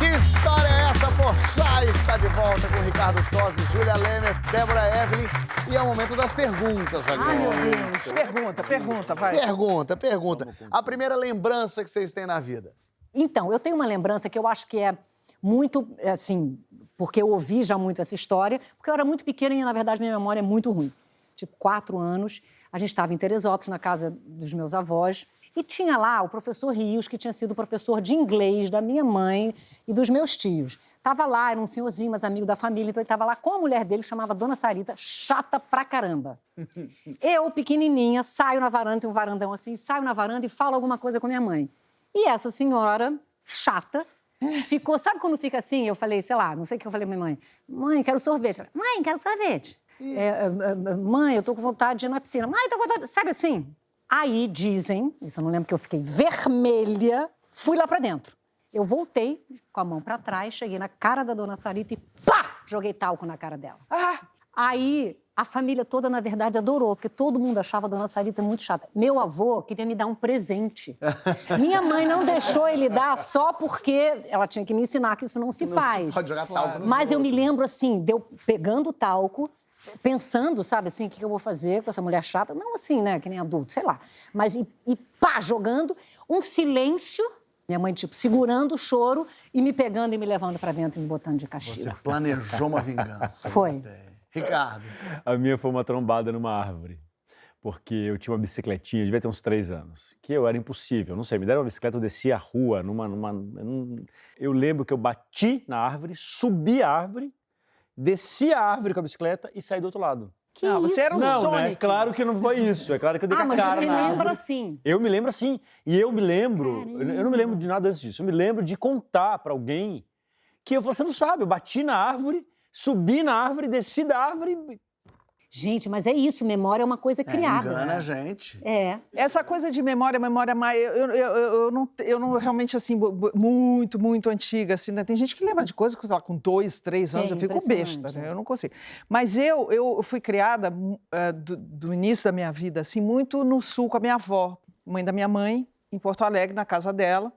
Que história é essa? Porchat está de volta com Ricardo Tosi, Júlia Lemertz, Débora Evelyn. E é o momento das perguntas agora. Ai, meu Deus. Pergunta, vai. Pergunta. A primeira lembrança que vocês têm na vida? Então, eu tenho uma lembrança que eu acho que é muito, assim, porque eu ouvi já muito essa história, porque eu era muito pequena e, na verdade, minha memória é muito ruim. Tipo, 4 anos, a gente estava em Teresópolis, na casa dos meus avós, e tinha lá o professor Rios, que tinha sido professor de inglês da minha mãe e dos meus tios. Tava lá, era um senhorzinho, mas amigo da família, então ele tava lá com a mulher dele, chamava Dona Sarita, chata pra caramba. Eu, pequenininha, saio na varanda, tem um varandão assim, saio na varanda e falo alguma coisa com minha mãe. E essa senhora, chata, ficou... Sabe quando fica assim? Eu falei, sei lá, não sei o que eu falei pra minha mãe. Mãe, quero sorvete. Ela, mãe, quero sorvete. Mãe, eu tô com vontade de ir na piscina. Mãe, tô com vontade... Sabe assim? Aí dizem, isso eu não lembro que eu fiquei vermelha, fui lá pra dentro. Eu voltei com a mão pra trás, cheguei na cara da Dona Sarita e pá! Joguei talco na cara dela. Aí a família toda, na verdade, adorou, porque todo mundo achava a Dona Sarita muito chata. Meu avô queria me dar um presente. Minha mãe não deixou ele dar só porque ela tinha que me ensinar que isso não se faz. Pode jogar talco nos Mas eu me outros. lembro, assim, de eu pegando o talco, pensando, sabe, assim, o que eu vou fazer com essa mulher chata. Não assim, né, que nem adulto, sei lá. Mas, e pá, jogando um silêncio. Minha mãe, tipo, segurando o choro e me pegando e me levando pra dentro e me botando de castigo. Você planejou uma vingança. Foi. Gostei. Ricardo. A minha foi uma trombada numa árvore. Porque eu tinha uma bicicletinha, devia ter uns 3 anos, que eu era impossível, não sei, me deram uma bicicleta, eu descia a rua, eu lembro que eu bati na árvore, subi a árvore, desci a árvore com a bicicleta e saí do outro lado. Que Não, isso? você era um Não, Sonic. né? Claro que não foi isso, é claro que eu dei com a mas cara você na lembra árvore. assim. Eu me lembro assim, e eu me lembro, eu não me lembro de nada antes disso, eu me lembro de contar pra alguém que eu falei, você não sabe, eu bati na árvore, subi na árvore, desci da árvore... Gente, mas é isso, memória é uma coisa criada. Engana a gente. É. Essa coisa de memória mais... Eu não realmente, assim, muito antiga, assim, né? Tem gente que lembra de coisas que, sei lá, com 2, 3 anos, É, eu fico impressionante, besta, né? é. Eu não consigo. Mas eu fui criada, do início da minha vida, assim, muito no sul com a minha avó, mãe da minha mãe, em Porto Alegre, na casa dela.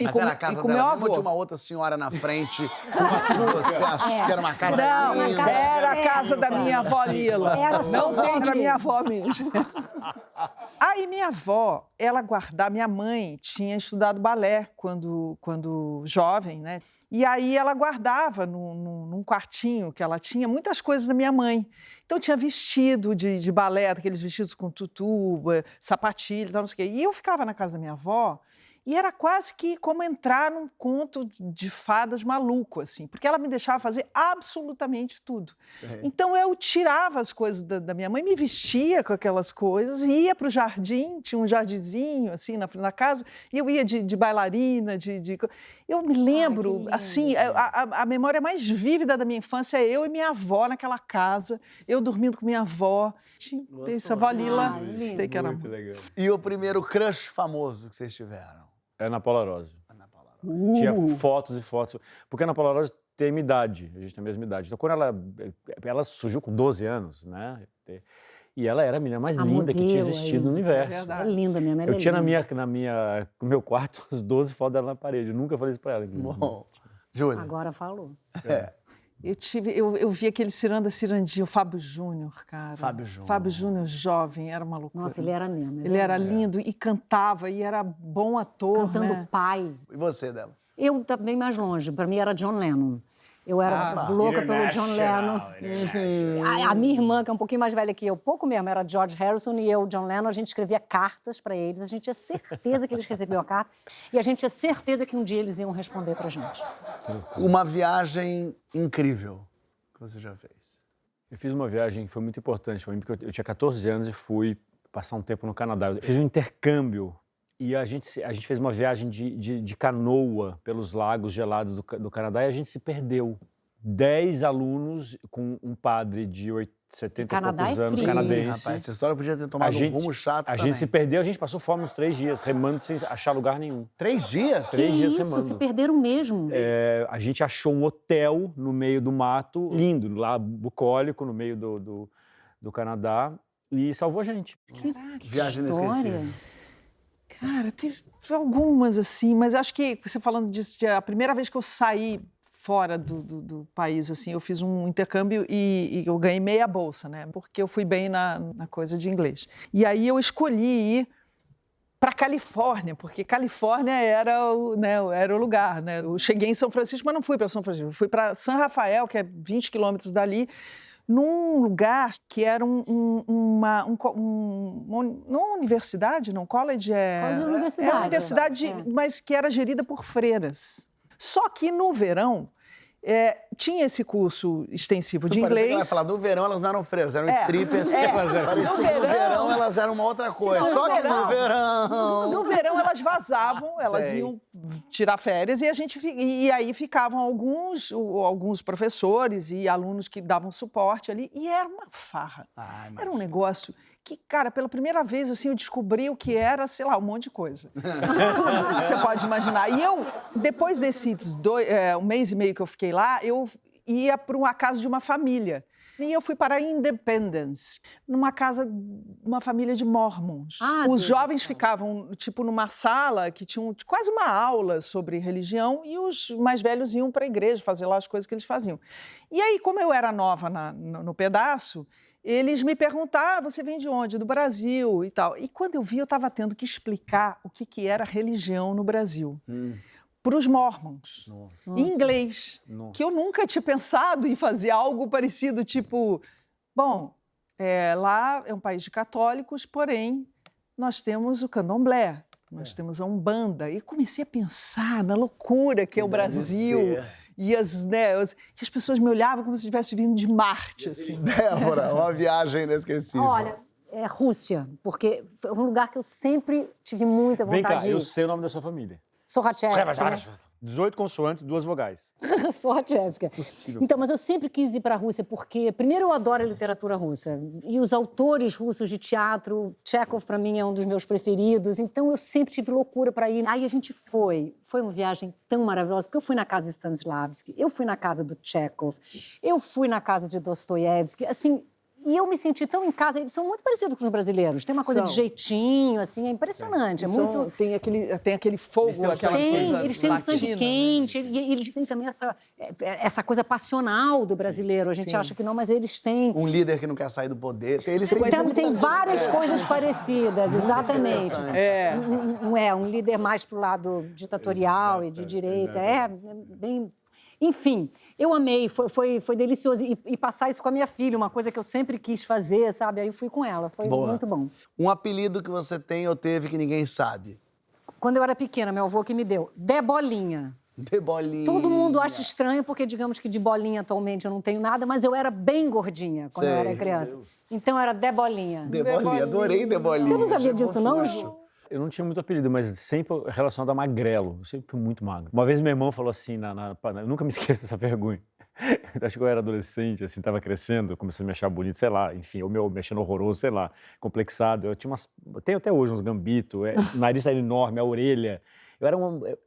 Mas era a casa com meu dela mesmo ou avô. de uma outra senhora na frente? Você acha que era uma casa Não, linda? era a casa da minha avó Lila. Era só Não avó contra a de- minha avó mesmo. Aí minha avó, ela guardava... Minha mãe tinha estudado balé quando jovem, né? E aí ela guardava num quartinho que ela tinha muitas coisas da minha mãe. Então tinha vestido de balé, aqueles vestidos com tutu, sapatilha e tal, não sei o quê. E eu ficava na casa da minha avó... E era quase que como entrar num conto de fadas maluco, assim, porque ela me deixava fazer absolutamente tudo. Então eu tirava as coisas da minha mãe, me vestia com aquelas coisas, ia para o jardim, tinha um jardinzinho assim na frente da casa, e eu ia de bailarina, Eu me lembro, lindo. assim, a memória mais vívida da minha infância é eu e minha avó naquela casa, eu dormindo com minha avó. Essa avó Lila, lindo. sei que era... Muito legal. E o primeiro crush famoso que vocês tiveram? É na Paula Rose. Tinha fotos e fotos. Porque a Ana Paula Rose tem a minha idade, a gente tem a mesma idade. Então, quando ela surgiu com 12 anos, né? E ela era a menina mais A linda que tinha modelo, existido no isso é universo. verdade. É linda mesmo, ela Eu é tinha linda. no meu quarto as 12 fotos dela na parede. Eu nunca falei isso pra ela. Bom, Júlia. Agora falou. Eu vi aquele Cirandinho, o Fábio Júnior, cara. Fábio Júnior. Fábio Júnior jovem, era uma loucura. Nossa, ele era mesmo. Ele era lindo e cantava, e era bom ator, Cantando né? pai. E você, Débora? Eu também mais longe, pra mim era John Lennon. Eu era louca pelo John Lennon. A minha irmã, que é um pouquinho mais velha que eu, pouco mesmo, era George Harrison e eu, John Lennon, a gente escrevia cartas pra eles, a gente tinha certeza que eles recebiam a carta e a gente tinha certeza que um dia eles iam responder pra gente. Uma viagem incrível que você já fez. Eu fiz uma viagem que foi muito importante para mim, porque eu tinha 14 anos e fui passar um tempo no Canadá. Eu fiz um intercâmbio e a gente fez uma viagem de canoa pelos lagos gelados do Canadá e a gente se perdeu. 10 alunos com um padre de 70 e Canadá poucos é anos, frio. canadense. Rapaz, essa história podia ter tomado um rumo chato a também. gente se perdeu, a gente passou fome uns 3 dias, remando sem achar lugar nenhum. 3 dias? 3 dias isso, remando. se perderam mesmo. A gente achou um hotel no meio do mato, lindo, lá bucólico, no meio do Canadá, e salvou a gente. Que Viagem história. inesquecível. Cara, teve algumas, assim, mas acho que, você falando disso, a primeira vez que eu saí fora do país, assim, eu fiz um intercâmbio e eu ganhei meia bolsa, né? Porque eu fui bem na coisa de inglês. E aí eu escolhi ir para Califórnia, porque Califórnia era o lugar, né? Eu cheguei em São Francisco, mas não fui para São Francisco. Eu fui para San Rafael, que é 20 quilômetros dali, num lugar que era não uma universidade, não, college College é universidade. É uma universidade, mas que era gerida por freiras. Só que no verão tinha esse curso extensivo de inglês. Ela vai falar, no verão elas não eram freiras, eram strippers. Parecia que no verão elas eram uma outra coisa. Só que no verão... No verão elas vazavam, elas iam tirar férias e aí ficavam alguns professores e alunos que davam suporte ali. E era uma farra. Era um negócio que, cara, pela primeira vez, assim, eu descobri o que era, sei lá, um monte de coisa. Tudo que você pode imaginar. E eu, depois desses um mês e meio que eu fiquei lá, eu ia para uma casa de uma família. E eu fui para Independence, uma família de mormons. Os jovens ficavam, tipo, numa sala que tinha quase uma aula sobre religião e os mais velhos iam para a igreja fazer lá as coisas que eles faziam. E aí, como eu era nova no pedaço, eles me perguntavam, você vem de onde? Do Brasil e tal. E quando eu vi, eu estava tendo que explicar o que era religião no Brasil. Para os mormons, em inglês, que eu nunca tinha pensado em fazer algo parecido, tipo, bom, lá é um país de católicos, porém, nós temos o candomblé, nós temos a Umbanda. E comecei a pensar na loucura que é o Brasil. E as pessoas me olhavam como se estivesse vindo de Marte, assim. Débora, uma viagem inesquecível. Olha, é Rússia, porque foi um lugar que eu sempre tive muita vontade de ir. Vem cá, eu sei o nome da sua família. Sorachevska. 18 consoantes, 2 vogais. Sorachevska. Então, mas eu sempre quis ir para a Rússia porque, primeiro, eu adoro a literatura russa. E os autores russos de teatro, Chekhov, para mim, é um dos meus preferidos. Então, eu sempre tive loucura para ir. Aí a gente foi. Foi uma viagem tão maravilhosa, porque eu fui na casa de Stanislavski, eu fui na casa do Chekhov, eu fui na casa de Dostoiévski, assim... E eu me senti tão em casa, eles são muito parecidos com os brasileiros. Tem uma coisa de jeitinho, assim, é impressionante. Muito... Tem aquele fogo, aquela coisa eles têm um sangue quente, e eles têm também essa coisa passional do brasileiro. A gente acha que não, mas eles têm... Um líder que não quer sair do poder. Eles têm tem várias coisas parecidas, exatamente. Um líder mais pro lado ditatorial e de direita. Bem... Enfim, eu amei, foi delicioso. E passar isso com a minha filha, uma coisa que eu sempre quis fazer, sabe? Aí eu fui com ela, foi muito bom. Um apelido que você tem ou teve que ninguém sabe? Quando eu era pequena, meu avô que me deu, Debolinha. Debolinha. Todo mundo acha estranho, porque digamos que de bolinha atualmente eu não tenho nada, mas eu era bem gordinha quando eu era criança. Então era Debolinha. Debolinha, adorei Debolinha. Você não sabia disso, não, Ju? Eu não tinha muito apelido, mas sempre relacionado a magrelo. Eu sempre fui muito magro. Uma vez meu irmão falou assim, eu nunca me esqueço dessa vergonha. Acho que eu era adolescente, assim, tava crescendo, comecei a me achar bonito, sei lá, enfim, ou me achando horroroso, sei lá, complexado. Eu tenho até hoje uns gambitos, o nariz era enorme, a orelha.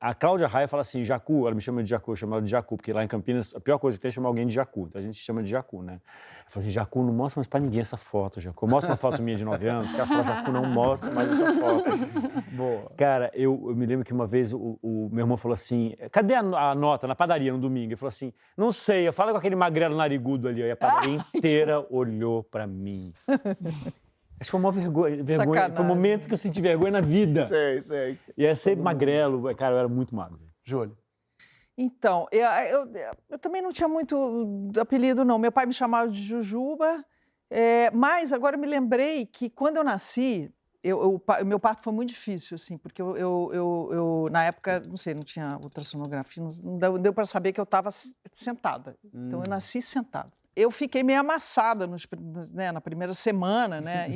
A Cláudia Raia fala assim, Jacu, ela me chama de Jacu, eu chamo ela de Jacu, porque lá em Campinas a pior coisa que tem é chamar alguém de Jacu, então a gente chama de Jacu, né? Ela fala assim, Jacu, não mostra mais pra ninguém essa foto, Jacu. Mostra uma foto minha de 9 anos, o cara fala, Jacu, não mostra mais essa foto. Boa. Cara, eu me lembro que uma vez o meu irmão falou assim, cadê a nota na padaria no domingo? Ele falou assim, não sei, fala com aquele magrelo narigudo ali, aí a padaria inteira olhou pra mim. Acho que foi uma vergonha. Foi um momento que eu senti vergonha na vida. Sei. E é sempre magrelo. Cara, eu era muito magro. Júlio. Então, eu também não tinha muito apelido, não. Meu pai me chamava de Jujuba, mas agora eu me lembrei que quando eu nasci, meu parto foi muito difícil, assim, porque eu na época, não sei, não tinha ultrassonografia, não deu para saber que eu estava sentada. Então, eu nasci sentada. Eu fiquei meio amassada na primeira semana, né?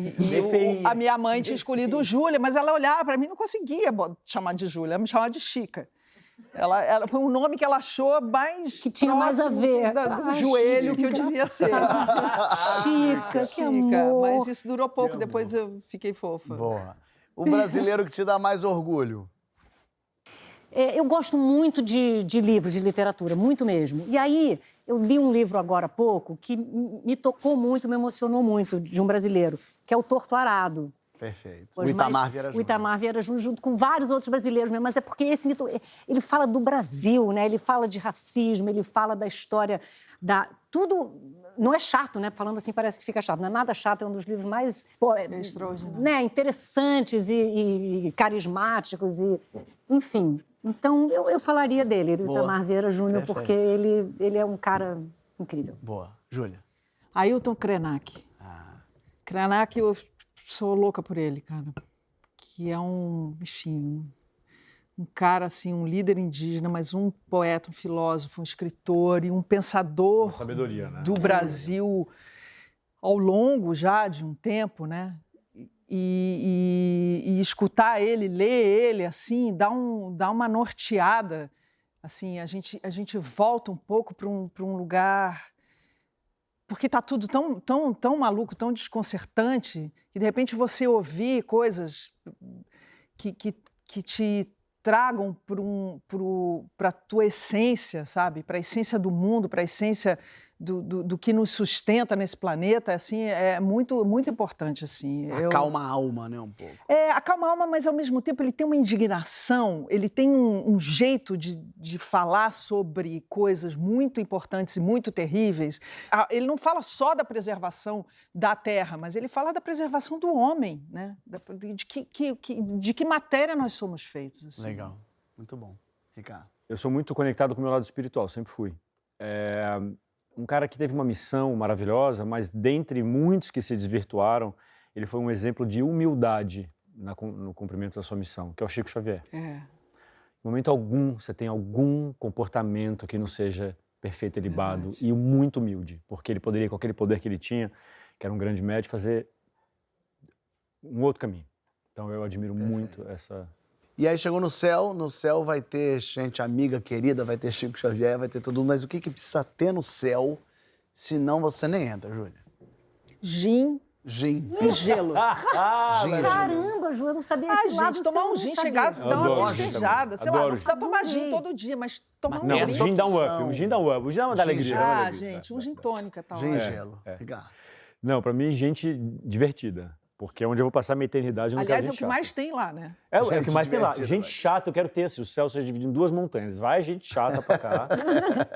A minha mãe tinha escolhido Júlia, mas ela olhava para mim e não conseguia chamar de Júlia, ela me chamava de Chica. Ela foi um nome que ela achou mais que tinha mais a ver do joelho que eu devia ser. Chica, que amor. Mas isso durou pouco, depois eu fiquei fofa. Boa. O brasileiro que te dá mais orgulho? Eu gosto muito de livros, de literatura, muito mesmo. E aí, eu li um livro agora há pouco que me tocou muito, me emocionou muito, de um brasileiro, que é o Torto Arado. Perfeito. O Pois, Itamar mas Vieira O Júnior. Itamar Vieira Júnior, junto com vários outros brasileiros mesmo, mas é porque esse mito, ele fala do Brasil, né? Ele fala de racismo, ele fala da história tudo não é chato, né? Falando assim parece que fica chato, não é nada chato, é um dos livros mais extraordinário. né? Interessantes e carismáticos enfim. Então eu falaria dele, do Itamar Vieira Júnior, Perfeito. porque ele é um cara incrível. Boa. Júlia. Ailton Krenak. Krenak, eu sou louca por ele, cara. Que é enfim, um cara, assim, um líder indígena, mas um poeta, um filósofo, um escritor e um pensador Uma sabedoria, né? do Brasil ao longo já de um tempo, né? E escutar ele, ler ele, assim, dá uma norteada. Assim, a gente volta um pouco para um lugar... Porque está tudo tão maluco, tão desconcertante, que de repente você ouvir coisas que te tragam para a tua essência, sabe? Para a essência do mundo, para a essência do que nos sustenta nesse planeta, assim, é muito, muito importante, assim. Acalma a alma, né, um pouco. Acalma a alma, mas ao mesmo tempo ele tem uma indignação, ele tem um jeito de falar sobre coisas muito importantes e muito terríveis. Ele não fala só da preservação da terra, mas ele fala da preservação do homem, né? De que matéria nós somos feitos. Assim. Legal. Muito bom. Ricardo. Eu sou muito conectado com o meu lado espiritual, sempre fui. Um cara que teve uma missão maravilhosa, mas dentre muitos que se desvirtuaram, ele foi um exemplo de humildade no cumprimento da sua missão, que é o Chico Xavier. Em momento algum, você tem algum comportamento que não seja perfeito e libado e muito humilde, porque ele poderia, com aquele poder que ele tinha, que era um grande médico, fazer um outro caminho. Então eu admiro muito essa... E aí chegou no céu vai ter gente amiga, querida, vai ter Chico Xavier, vai ter todo mundo, mas o que precisa ter no céu, senão você nem entra, Júlia? Gin e gelo. Gin. Caramba, Ju, eu não sabia esse lado gente, seu, tomar eu um não gin, sabia. chegar, Eu dar uma adoro gin festejada. também. Sei lá, Adoro não precisa tomar gin. gin todo dia, mas tomar Mas um Não, tem o essa gin dá um up, opção. o gin dá um up. O gin dá uma alegria. dá uma alegria. gente, um gin tônica, tá Gin e ótimo. gelo. Ricardo. Não, pra mim, gente divertida. Porque é onde eu vou passar minha eternidade, eu não Aliás, quero é o gente que chata. mais tem lá, né? É o Gente que mais tem lá. divertida, Gente vai. chata, eu quero ter o céu seja dividido em duas montanhas. Vai gente chata pra cá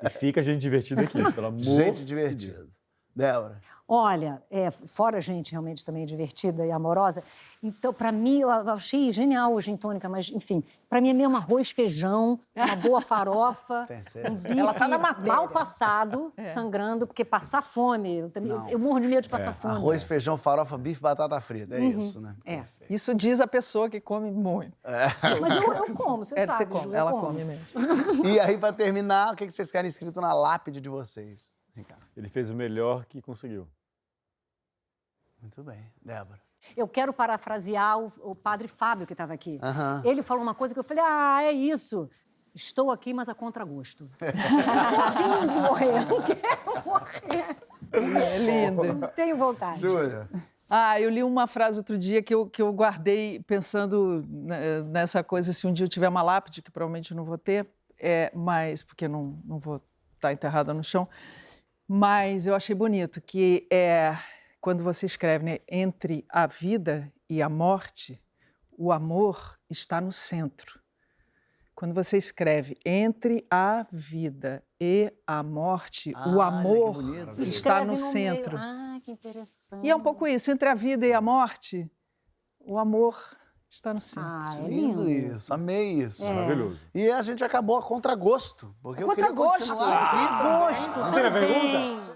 e fica gente divertida aqui, pelo amor Gente de divertida. Deus. Débora. Olha, fora gente realmente também divertida e amorosa, então, para mim, eu achei genial o gin tônica, mas, enfim, para mim é mesmo arroz, feijão, uma boa farofa, Terceiro. um bife Ela tá na matéria. mal passado, sangrando, porque passar fome, eu morro de medo de passar fome. Arroz, feijão, farofa, bife, batata frita. É isso, né? Perfeito. Isso diz a pessoa que come muito. Mas eu como, você sabe, come, Ju, eu ela como. come mesmo. E aí, pra terminar, o que vocês querem escrito na lápide de vocês? Ricardo. Ele fez o melhor que conseguiu. Muito bem. Débora. Eu quero parafrasear o padre Fábio, que estava aqui. Aham. Ele falou uma coisa que eu falei, é isso. Estou aqui, mas a contragosto. Não tô afim de morrer, não quero morrer. É lindo. Não tenho vontade. Júlia. Eu li uma frase outro dia que eu guardei pensando nessa coisa, se um dia eu tiver uma lápide, que provavelmente eu não vou ter, mas porque não vou estar enterrada no chão, mas eu achei bonito, que quando você escreve, né, entre a vida e a morte, o amor está no centro. Quando você escreve entre a vida e a morte, o amor que bonito. está Escreve no centro. meio. Que interessante. E é um pouco isso, entre a vida e a morte, o amor está no centro. É Lindo lindo isso. Amei isso. Maravilhoso. E a gente acabou a contragosto. Porque eu queria Contragosto. continuar aqui também. Gosto Não tem a também. pergunta?